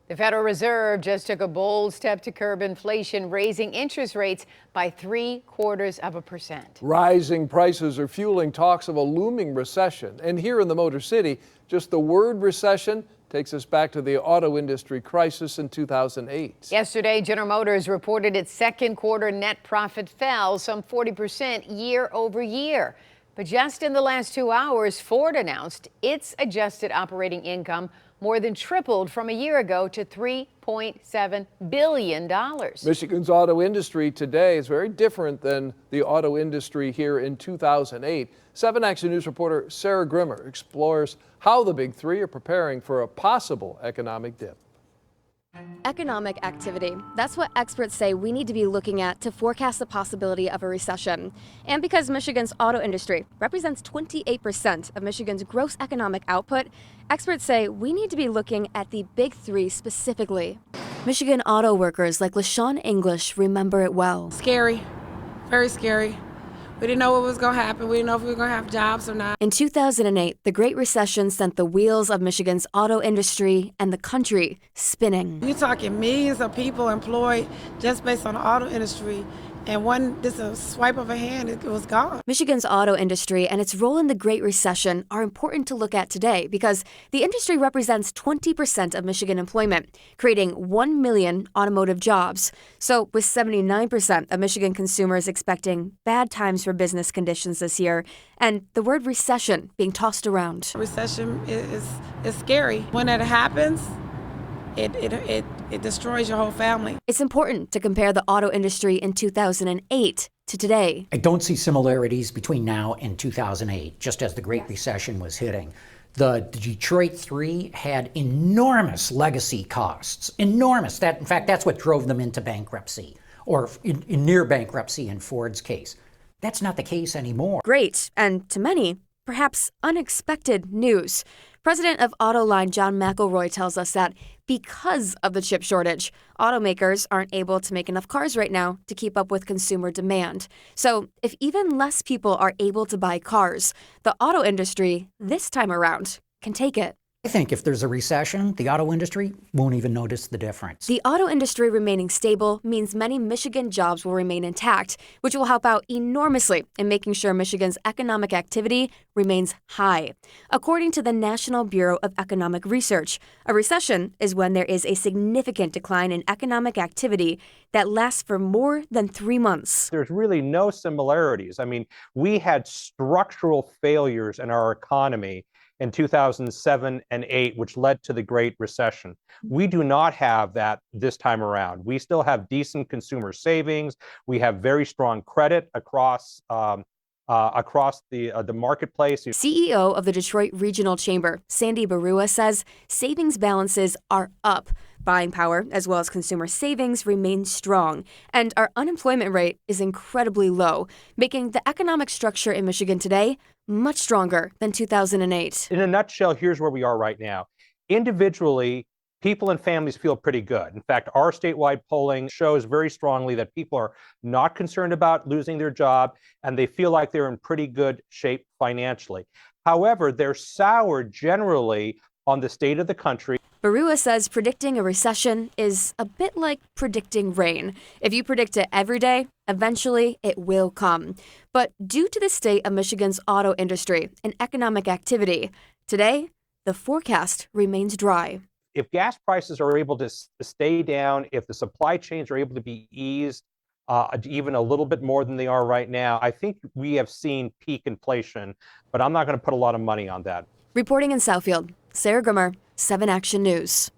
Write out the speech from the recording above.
The Federal Reserve just took a bold step to curb inflation, raising interest rates by 0.75%. Rising prices are fueling talks of a looming recession. And here in the Motor City, just the word recession takes us back to the auto industry crisis in 2008. Yesterday, General Motors reported its second quarter net profit fell some 40% year over year. But just in the last 2 hours, Ford announced its adjusted operating income more than tripled from a year ago to $3.7 billion. Michigan's auto industry today is very different than the auto industry here in 2008. 7 Action News reporter Sarah Grimmer explores how the Big Three are preparing for a possible economic dip. Economic activity. That's what experts say we need to be looking at to forecast the possibility of a recession. And because Michigan's auto industry represents 28% of Michigan's gross economic output, experts say we need to be looking at the Big Three specifically. Michigan auto workers like LaShawn English remember it well. Scary, very scary. We didn't know what was going to happen. We didn't know if we were going to have jobs or not. In 2008, the Great Recession sent the wheels of Michigan's auto industry and the country spinning. You're talking millions of people employed just based on the auto industry. And just a swipe of a hand, it was gone. Michigan's auto industry and its role in the Great Recession are important to look at today because the industry represents 20% of Michigan employment, creating 1 million automotive jobs. So with 79% of Michigan consumers expecting bad times for business conditions this year, and the word recession being tossed around. Recession is scary. When that happens, it destroys your whole family. It's important to compare the auto industry in 2008 to today. I don't see similarities between now and 2008, just as the Great Recession was hitting. The Detroit Three had enormous legacy costs, enormous. In fact, that's what drove them into bankruptcy, or in near bankruptcy in Ford's case. That's not the case anymore. Great, and to many, perhaps unexpected news. President of Autoline John McElroy tells us that because of the chip shortage, automakers aren't able to make enough cars right now to keep up with consumer demand. So if even less people are able to buy cars, the auto industry this time around can take it. I think if there's a recession, the auto industry won't even notice the difference. The auto industry remaining stable means many Michigan jobs will remain intact, which will help out enormously in making sure Michigan's economic activity remains high. According to the National Bureau of Economic Research, a recession is when there is a significant decline in economic activity that lasts for more than 3 months. There's really no similarities. I mean, we had structural failures in our economy in 2007 and 8, which led to the Great Recession. We do not have that this time around. We still have decent consumer savings. We have very strong credit across the marketplace. CEO of the Detroit Regional Chamber, Sandy Barua, says savings balances are up. Buying power, as well as consumer savings, remain strong, and our unemployment rate is incredibly low, making the economic structure in Michigan today much stronger than 2008. In a nutshell, here's where we are right now. Individually, people and families feel pretty good. In fact, our statewide polling shows very strongly that people are not concerned about losing their job, and they feel like they're in pretty good shape financially. However, they're sour generally on the state of the country. Barua says predicting a recession is a bit like predicting rain. If you predict it every day, eventually it will come. But due to the state of Michigan's auto industry and economic activity, today, the forecast remains dry. If gas prices are able to stay down, if the supply chains are able to be eased even a little bit more than they are right now, I think we have seen peak inflation, but I'm not going to put a lot of money on that. Reporting in Southfield, Sarah Grimmer, 7 Action News.